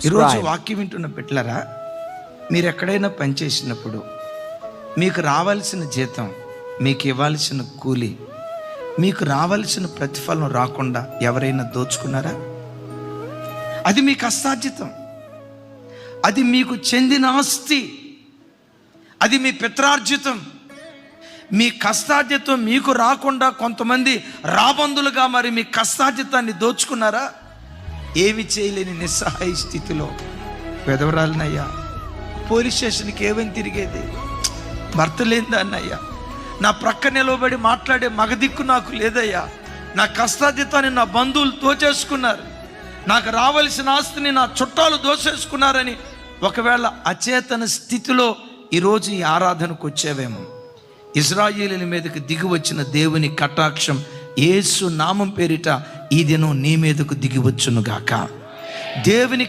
ఈరోజు వాక్యం వింటున్న బిడ్డలారా, మీరు ఎక్కడైనా పనిచేసినప్పుడు మీకు రావాల్సిన జీతం, మీకు ఇవ్వాల్సిన కూలి, మీకు రావాల్సిన ప్రతిఫలం రాకుండా ఎవరైనా దోచుకున్నారా? అది మీ కష్టార్జితం, అది మీకు చెందిన ఆస్తి, అది మీ పిత్రార్జితం. మీ కష్టార్జితం మీకు రాకుండా కొంతమంది రాబందులుగా మరి మీ కష్టార్జితాన్ని దోచుకున్నారా? ఏమి చేయలేని నిస్సహాయ స్థితిలో వెదవరాలనయ్యా, పోలీస్ స్టేషన్కి ఏమని తిరిగేది, భర్త లేనిదాన్నయ్యా, నా ప్రక్క నిలబడి మాట్లాడే మగదిక్కు నాకు లేదయ్యా, నా కష్టార్జితాన్ని నా బంధువులు దోచేసుకున్నారు, నాకు రావాల్సిన ఆస్తిని నా చుట్టాలు దోచేసుకున్నారని ఒకవేళ అచేతన స్థితిలో ఈరోజు ఈ ఆరాధనకు వచ్చేవేమో. ఇశ్రాయేలీయుల మీదకి దిగి వచ్చిన దేవుని కటాక్షం యేసు నామం పేరిట ఈ దినం నీ మీదకు దిగి వచ్చును గాక. దేవుని